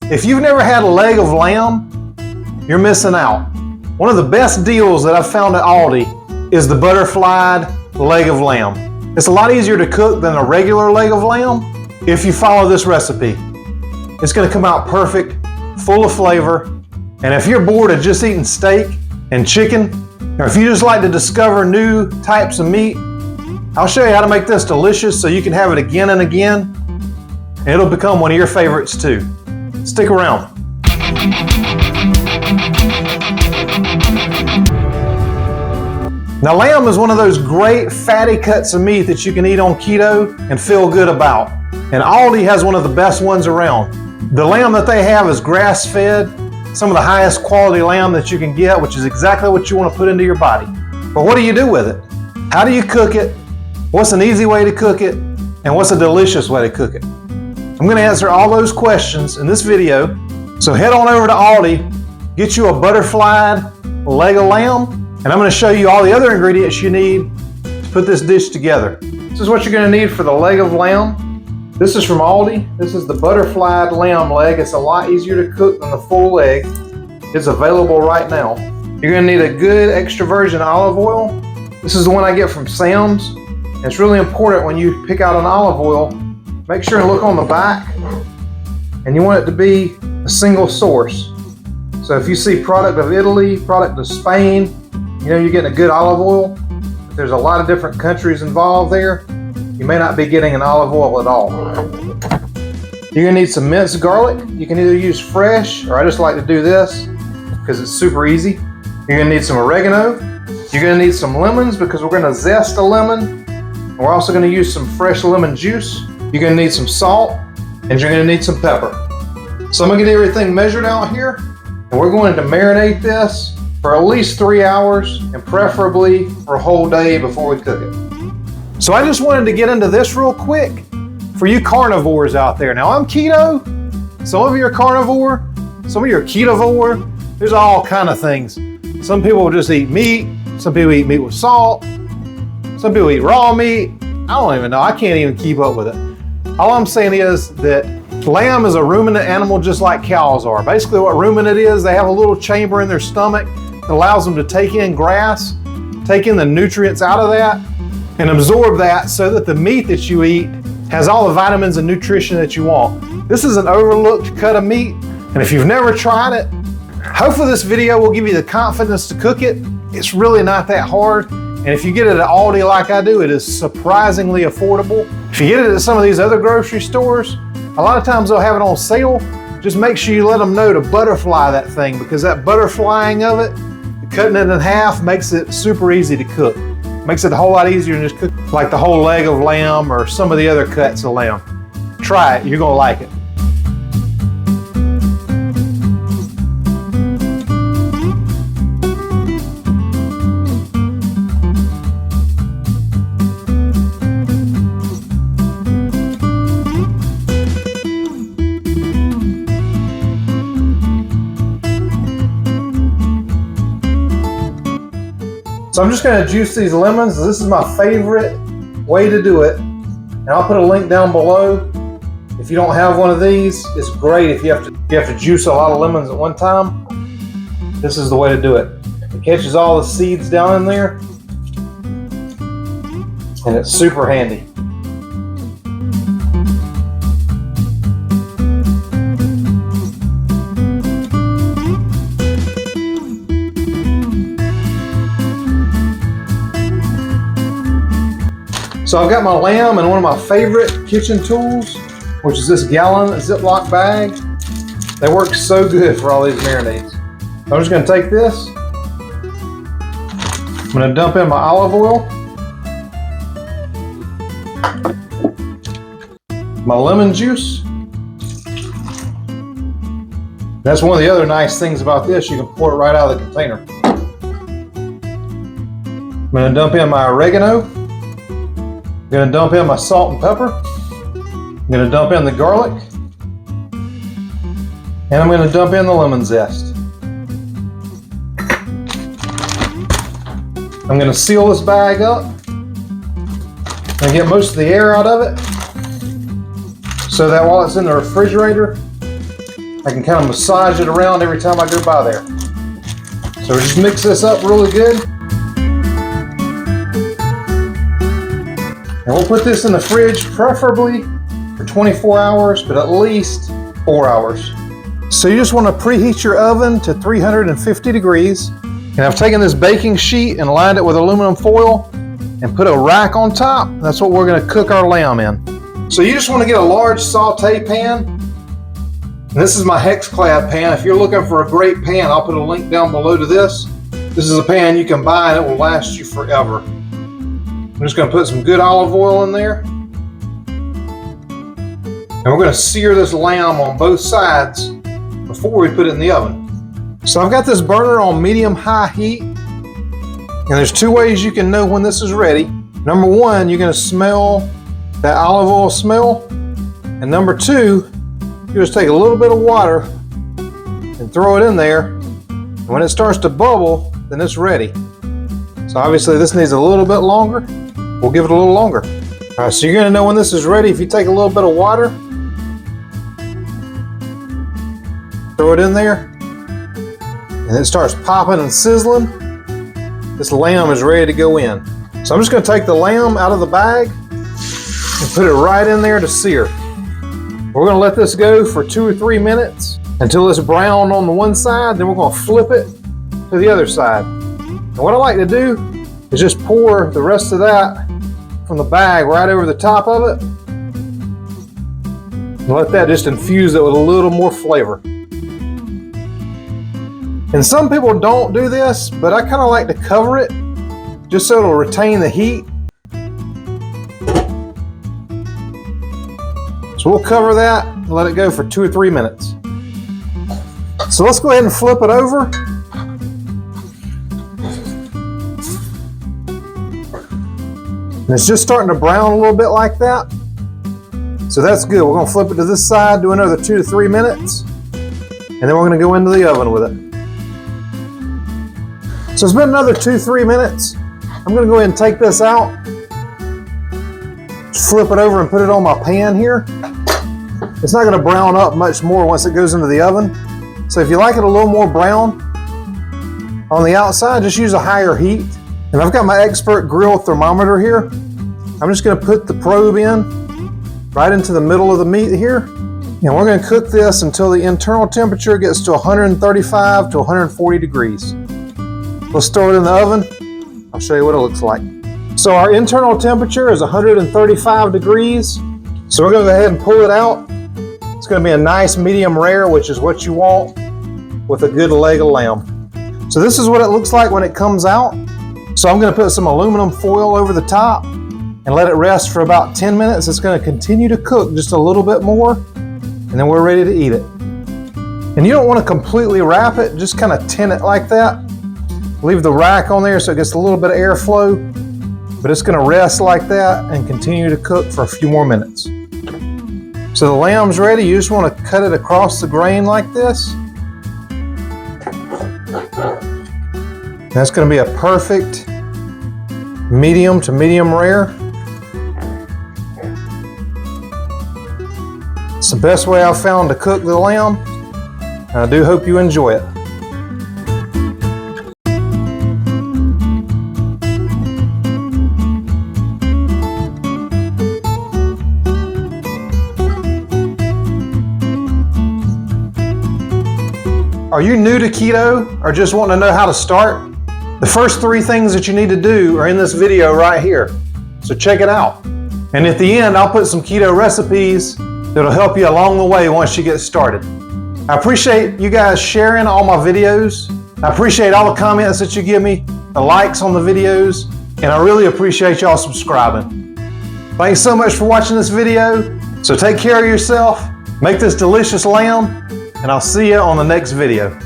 If you've never had a leg of lamb, you're missing out. One of the best deals that I've found at Aldi is the butterflied leg of lamb. It's a lot easier to cook than a regular leg of lamb if you follow this recipe. It's going to come out perfect, full of flavor, and if you're bored of just eating steak and chicken, or if you just like to discover new types of meat, I'll show you how to make this delicious so you can have it again and again, and it'll become one of your favorites too. Stick around. Now, lamb is one of those great fatty cuts of meat that you can eat on keto and feel good about. And Aldi has one of the best ones around. The lamb that they have is grass-fed, some of the highest quality lamb that you can get, which is exactly what you want to put into your body. But what do you do with it? How do you cook it? What's an easy way to cook it? And what's a delicious way to cook it? I'm going to answer all those questions in this video. So head on over to Aldi, get you a butterflied leg of lamb, and I'm going to show you all the other ingredients you need to put this dish together. This is what you're going to need for the leg of lamb. This is from Aldi. This is the butterflied lamb leg. It's a lot easier to cook than the full leg. It's available right now. You're going to need a good extra virgin olive oil. This is the one I get from Sam's. And it's really important when you pick out an olive oil, make sure and look on the back, and you want it to be a single source. So if you see product of Italy, product of Spain, you know you're getting a good olive oil. If there's a lot of different countries involved there, you may not be getting an olive oil at all. You're gonna need some minced garlic. You can either use fresh, or I just like to do this because it's super easy. You're gonna need some oregano. You're gonna need some lemons because we're gonna zest a lemon. And we're also gonna use some fresh lemon juice. You're gonna need some salt, and you're gonna need some pepper. So I'm gonna get everything measured out here, and we're going to marinate this for at least 3 hours, and preferably for a whole day before we cook it. So I just wanted to get into this real quick for you carnivores out there. Now I'm keto, some of you are carnivore, some of you are ketovore. There's all kind of things. Some people just eat meat, some people eat meat with salt, some people eat raw meat. I don't even know, I can't even keep up with it. All I'm saying is that lamb is a ruminant animal just like cows are. Basically what ruminant is, they have a little chamber in their stomach that allows them to take in grass, take in the nutrients out of that, and absorb that so that the meat that you eat has all the vitamins and nutrition that you want. This is an overlooked cut of meat, and if you've never tried it, hopefully this video will give you the confidence to cook it. It's really not that hard, and if you get it at Aldi like I do, it is surprisingly affordable. If you get it at some of these other grocery stores, a lot of times they'll have it on sale. Just make sure you let them know to butterfly that thing, because that butterflying of it, cutting it in half, makes it super easy to cook. Makes it a whole lot easier than just cook like the whole leg of lamb or some of the other cuts of lamb. Try it, you're gonna like it. So I'm just going to juice these lemons. This is my favorite way to do it. And I'll put a link down below. If you don't have one of these, it's great if you have to juice a lot of lemons at one time. This is the way to do it. It catches all the seeds down in there, and it's super handy. So I've got my lamb and one of my favorite kitchen tools, which is this gallon Ziploc bag. They work so good for all these marinades. I'm just going to take this. I'm going to dump in my olive oil, my lemon juice. That's one of the other nice things about this. You can pour it right out of the container. I'm going to dump in my oregano. I'm going to dump in my salt and pepper. I'm going to dump in the garlic. And I'm going to dump in the lemon zest. I'm going to seal this bag up and get most of the air out of it so that while it's in the refrigerator, I can kind of massage it around every time I go by there. So just mix this up really good. And we'll put this in the fridge, preferably for 24 hours, but at least 4 hours. So you just want to preheat your oven to 350 degrees. And I've taken this baking sheet and lined it with aluminum foil and put a rack on top. That's what we're going to cook our lamb in. So you just want to get a large saute pan. And this is my Hexclad pan. If you're looking for a great pan, I'll put a link down below to this. This is a pan you can buy and it will last you forever. I'm just going to put some good olive oil in there. And we're going to sear this lamb on both sides before we put it in the oven. So I've got this burner on medium-high heat. And there's two ways you can know when this is ready. Number one, you're going to smell that olive oil smell. And number two, you just take a little bit of water and throw it in there. And when it starts to bubble, then it's ready. So obviously this needs a little bit longer. We'll give it a little longer. All right, so you're going to know when this is ready if you take a little bit of water, throw it in there, and it starts popping and sizzling. This lamb is ready to go in. So I'm just going to take the lamb out of the bag and put it right in there to sear. We're going to let this go for 2 or 3 minutes until it's brown on the one side. Then we're going to flip it to the other side. And what I like to do is just pour the rest of that from the bag right over the top of it and let that just infuse it with a little more flavor. And some people don't do this, but I kind of like to cover it just so it'll retain the heat. So we'll cover that and let it go for 2 or 3 minutes. So let's go ahead and flip it over. And it's just starting to brown a little bit like that. So that's good. We're going to flip it to this side, do another 2 to 3 minutes, and then we're going to go into the oven with it. So it's been another 2-3 minutes. I'm going to go ahead and take this out, flip it over and put it on my pan here. It's not going to brown up much more once it goes into the oven. So if you like it a little more brown on the outside, just use a higher heat. And I've got my expert grill thermometer here. I'm just going to put the probe in right into the middle of the meat here. And we're going to cook this until the internal temperature gets to 135 to 140 degrees. Let's throw it in the oven. I'll show you what it looks like. So our internal temperature is 135 degrees. So we're going to go ahead and pull it out. It's going to be a nice medium rare, which is what you want with a good leg of lamb. So this is what it looks like when it comes out. So I'm going to put some aluminum foil over the top and let it rest for about 10 minutes. It's going to continue to cook just a little bit more, and then we're ready to eat it. And you don't want to completely wrap it, just kind of tin it like that. Leave the rack on there so it gets a little bit of airflow, but it's going to rest like that and continue to cook for a few more minutes. So the lamb's ready. You just want to cut it across the grain like this. That's going to be a perfect medium to medium rare. It's the best way I've found to cook the lamb, and I do hope you enjoy it. Are you new to keto or just want to know how to start? The first 3 things that you need to do are in this video right here. So check it out. And at the end, I'll put some keto recipes that'll help you along the way once you get started. I appreciate you guys sharing all my videos. I appreciate all the comments that you give me, the likes on the videos, and I really appreciate y'all subscribing. Thanks so much for watching this video. So take care of yourself, make this delicious lamb, and I'll see you on the next video.